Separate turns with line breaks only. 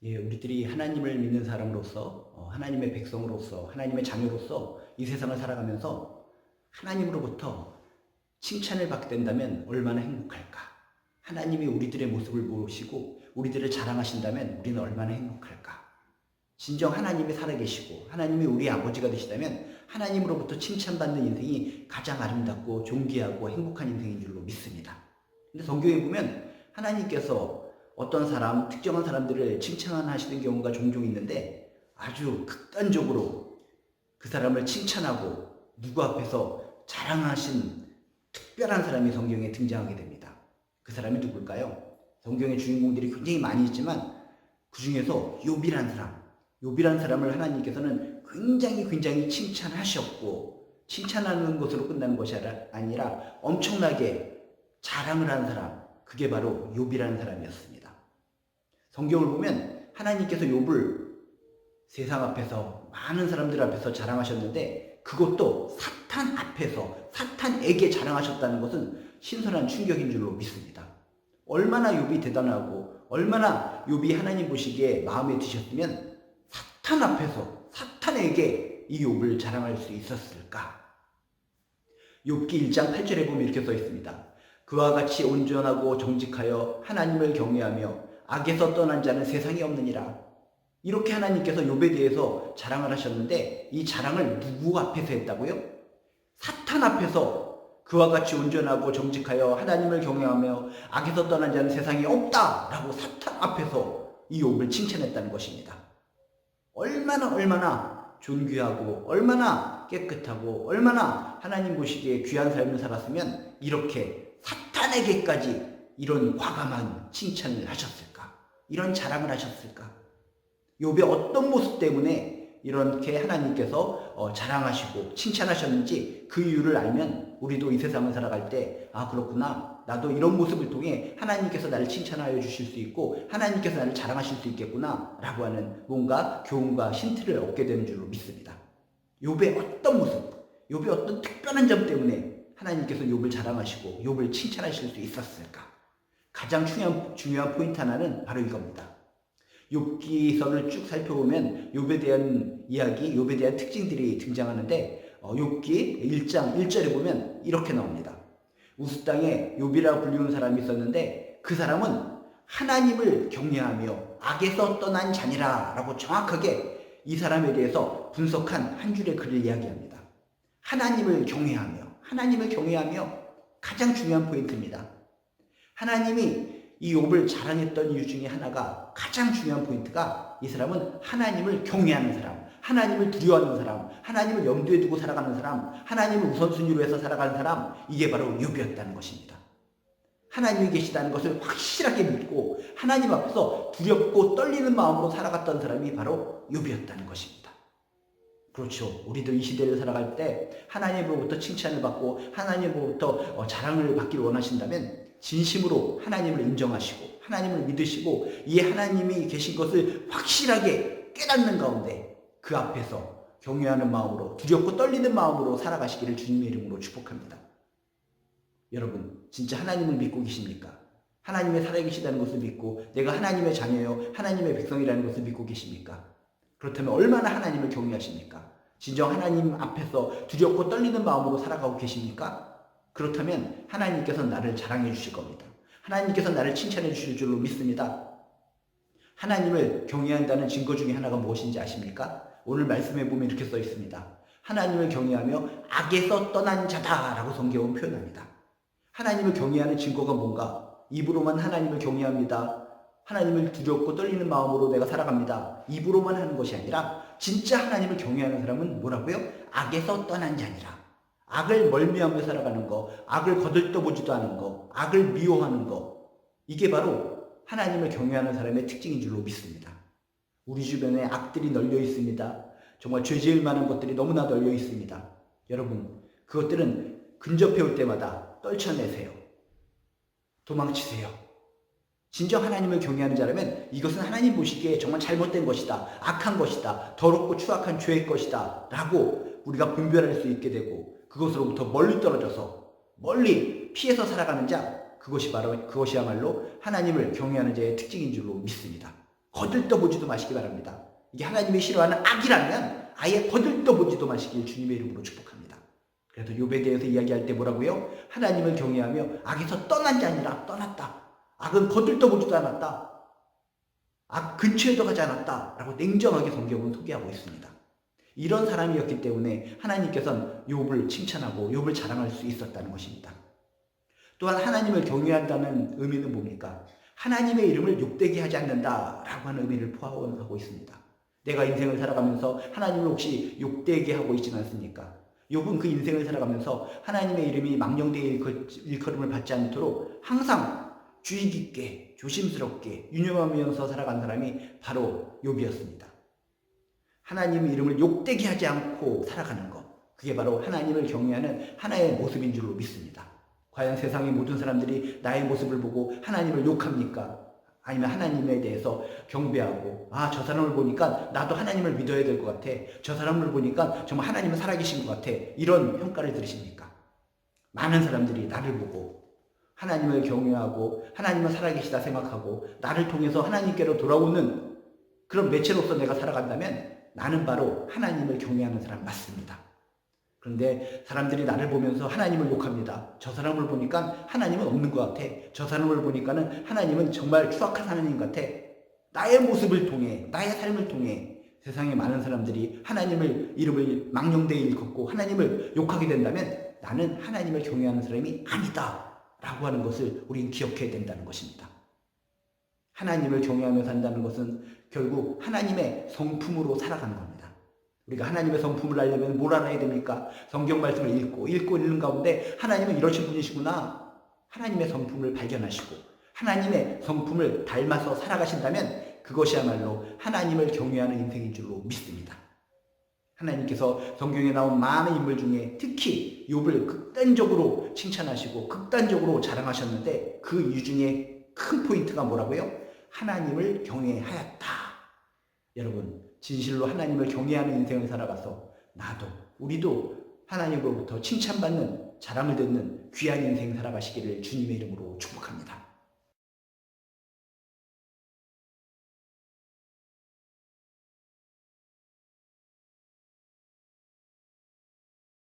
예, 우리들이 하나님을 믿는 사람으로서, 하나님의 백성으로서, 하나님의 자녀로서 이 세상을 살아가면서 하나님으로부터 칭찬을 받게 된다면 얼마나 행복할까? 하나님이 우리들의 모습을 보시고 우리들을 자랑하신다면 우리는 얼마나 행복할까? 진정 하나님이 살아계시고 하나님이 우리 아버지가 되시다면 하나님으로부터 칭찬받는 인생이 가장 아름답고 존귀하고 행복한 인생인 줄로 믿습니다. 근데 성경에 보면 하나님께서 어떤 사람, 특정한 사람들을 칭찬하시는 경우가 종종 있는데 아주 극단적으로 그 사람을 칭찬하고 누구 앞에서 자랑하신 특별한 사람이 성경에 등장하게 됩니다. 그 사람이 누굴까요? 성경의 주인공들이 굉장히 많이 있지만 그 중에서 욥이란 사람을 하나님께서는 굉장히 칭찬하셨고, 칭찬하는 것으로 끝나는 것이 아니라 엄청나게 자랑을 한 사람, 그게 바로 욥이라는 사람이었습니다. 성경을 보면 하나님께서 욥을 세상 앞에서 많은 사람들 앞에서 자랑하셨는데 그것도 사탄 앞에서 사탄에게 자랑하셨다는 것은 신선한 충격인 줄로 믿습니다. 얼마나 욥이 대단하고 얼마나 욥이 하나님 보시기에 마음에 드셨으면 사탄 앞에서 사탄에게 이 욥을 자랑할 수 있었을까? 욥기 1장 8절에 보면 이렇게 써 있습니다. 그와 같이 온전하고 정직하여 하나님을 경외하며 악에서 떠난 자는 세상에 없느니라. 이렇게 하나님께서 욥에 대해서 자랑을 하셨는데 이 자랑을 누구 앞에서 했다고요? 사탄 앞에서 그와 같이 온전하고 정직하여 하나님을 경외하며 악에서 떠난 자는 세상에 없다라고 사탄 앞에서 이 욥을 칭찬했다는 것입니다. 얼마나 존귀하고 얼마나 깨끗하고 얼마나 하나님 보시기에 귀한 삶을 살았으면 이렇게 사탄에게까지 이런 과감한 칭찬을 하셨을까? 이런 자랑을 하셨을까? 욥의 어떤 모습 때문에 이렇게 하나님께서 자랑하시고 칭찬하셨는지 그 이유를 알면 우리도 이 세상을 살아갈 때 그렇구나, 나도 이런 모습을 통해 하나님께서 나를 칭찬하여 주실 수 있고 하나님께서 나를 자랑하실 수 있겠구나 라고 하는 뭔가 교훈과 힌트를 얻게 되는 줄로 믿습니다. 욥의 어떤 모습, 욥의 어떤 특별한 점 때문에 하나님께서 욥을 자랑하시고 욥을 칭찬하실 수 있었을까? 가장 중요한 포인트 하나는 바로 이겁니다. 욥기서를 쭉 살펴보면 욥에 대한 이야기, 욥에 대한 특징들이 등장하는데 욥기 1장 1절에 보면 이렇게 나옵니다. 우스 땅에 욥이라고 불리는 사람이 있었는데 그 사람은 하나님을 경외하며 악에서 떠난 자니라 라고 정확하게 이 사람에 대해서 분석한 한 줄의 글을 이야기합니다. 하나님을 경외하며 가장 중요한 포인트입니다. 하나님이 이 욥을 자랑했던 이유 중에 하나가, 가장 중요한 포인트가 이 사람은 하나님을 경외하는 사람, 하나님을 두려워하는 사람, 하나님을 염두에 두고 살아가는 사람, 하나님을 우선순위로 해서 살아가는 사람, 이게 바로 욥이었다는 것입니다. 하나님이 계시다는 것을 확실하게 믿고 하나님 앞에서 두렵고 떨리는 마음으로 살아갔던 사람이 바로 욥이었다는 것입니다. 그렇죠. 우리도 이 시대를 살아갈 때 하나님으로부터 칭찬을 받고 하나님으로부터 자랑을 받기를 원하신다면 진심으로 하나님을 인정하시고 하나님을 믿으시고 이 하나님이 계신 것을 확실하게 깨닫는 가운데 그 앞에서 경외하는 마음으로, 두렵고 떨리는 마음으로 살아가시기를 주님의 이름으로 축복합니다. 여러분, 진짜 하나님을 믿고 계십니까? 하나님의 살아계시다는 것을 믿고 내가 하나님의 자녀요, 하나님의 백성이라는 것을 믿고 계십니까? 그렇다면 얼마나 하나님을 경외하십니까? 진정 하나님 앞에서 두렵고 떨리는 마음으로 살아가고 계십니까? 그렇다면 하나님께서는 나를 자랑해 주실 겁니다. 하나님께서 나를 칭찬해 주실 줄로 믿습니다. 하나님을 경외한다는 증거 중에 하나가 무엇인지 아십니까? 오늘 말씀해 보면 이렇게 써 있습니다. 하나님을 경외하며 악에서 떠난 자다라고 성경은 표현합니다. 하나님을 경외하는 증거가 뭔가? 입으로만 하나님을 경외합니다. 하나님을 두렵고 떨리는 마음으로 내가 살아갑니다. 입으로만 하는 것이 아니라 진짜 하나님을 경외하는 사람은 뭐라고요? 악에서 떠난 자니라. 악을 멀미하며 살아가는 거, 악을 거들떠보지도 않은 거, 악을 미워하는 거, 이게 바로 하나님을 경외하는 사람의 특징인 줄로 믿습니다. 우리 주변에 악들이 널려 있습니다. 정말 죄 지을 만한 것들이 너무나 널려 있습니다. 여러분, 그것들은 근접해 올 때마다 떨쳐내세요. 도망치세요. 진정 하나님을 경외하는 자라면 이것은 하나님 보시기에 정말 잘못된 것이다, 악한 것이다, 더럽고 추악한 죄의 것이다 라고 우리가 분별할 수 있게 되고 그것으로부터 멀리 떨어져서 멀리 피해서 살아가는 자, 그것이야말로 하나님을 경외하는 자의 특징인 줄로 믿습니다. 거들떠보지도 마시기 바랍니다. 이게 하나님이 싫어하는 악이라면 아예 거들떠보지도 마시길 주님의 이름으로 축복합니다. 그래서 욥에 대해서 이야기할 때 뭐라고요? 하나님을 경외하며 악에서 떠난 자 아니라 떠났다. 악은 거들떠보지도 않았다. 악 근처에도 가지 않았다. 라고 냉정하게 성경은 소개하고 있습니다. 이런 사람이었기 때문에 하나님께서는 욥을 칭찬하고 욥을 자랑할 수 있었다는 것입니다. 또한 하나님을 경외한다는 의미는 뭡니까? 하나님의 이름을 욕되게 하지 않는다라고 하는 의미를 포함하고 있습니다. 내가 인생을 살아가면서 하나님을 혹시 욕되게 하고 있지는 않습니까? 욥은 그 인생을 살아가면서 하나님의 이름이 망령되이 일컬음을 받지 않도록 항상 주의 깊게 조심스럽게 유념하면서 살아간 사람이 바로 욥이었습니다. 하나님의 이름을 욕되게 하지 않고 살아가는 것, 그게 바로 하나님을 경외하는 하나의 모습인 줄로 믿습니다. 과연 세상의 모든 사람들이 나의 모습을 보고 하나님을 욕합니까? 아니면 하나님에 대해서 경배하고 저 사람을 보니까 나도 하나님을 믿어야 될 것 같아. 저 사람을 보니까 정말 하나님은 살아계신 것 같아. 이런 평가를 들으십니까? 많은 사람들이 나를 보고 하나님을 경외하고 하나님은 살아계시다 생각하고 나를 통해서 하나님께로 돌아오는 그런 매체로서 내가 살아간다면 나는 바로 하나님을 경외하는 사람 맞습니다. 그런데 사람들이 나를 보면서 하나님을 욕합니다. 저 사람을 보니까 하나님은 없는 것 같아. 저 사람을 보니까는 하나님은 정말 추악한 하나님 같아. 나의 모습을 통해, 나의 삶을 통해 세상에 많은 사람들이 하나님을 이름을 망령되이 일컫고 하나님을 욕하게 된다면 나는 하나님을 경외하는 사람이 아니다 라고 하는 것을 우리는 기억해야 된다는 것입니다. 하나님을 경외하며 산다는 것은 결국 하나님의 성품으로 살아가는 겁니다. 우리가 하나님의 성품을 알려면 뭘 알아야 됩니까? 성경 말씀을 읽고 읽는 가운데 하나님은 이러신 분이시구나. 하나님의 성품을 발견하시고 하나님의 성품을 닮아서 살아가신다면 그것이야말로 하나님을 경외하는 인생인 줄로 믿습니다. 하나님께서 성경에 나온 많은 인물 중에 특히 욥을 극단적으로 칭찬하시고 극단적으로 자랑하셨는데 그 이유 중에 큰 포인트가 뭐라고요? 하나님을 경외하였다. 여러분, 진실로 하나님을 경외하는 인생을 살아가서 나도 우리도 하나님으로부터 칭찬받는 자랑을 듣는 귀한 인생 살아가시기를 주님의 이름으로 축복합니다.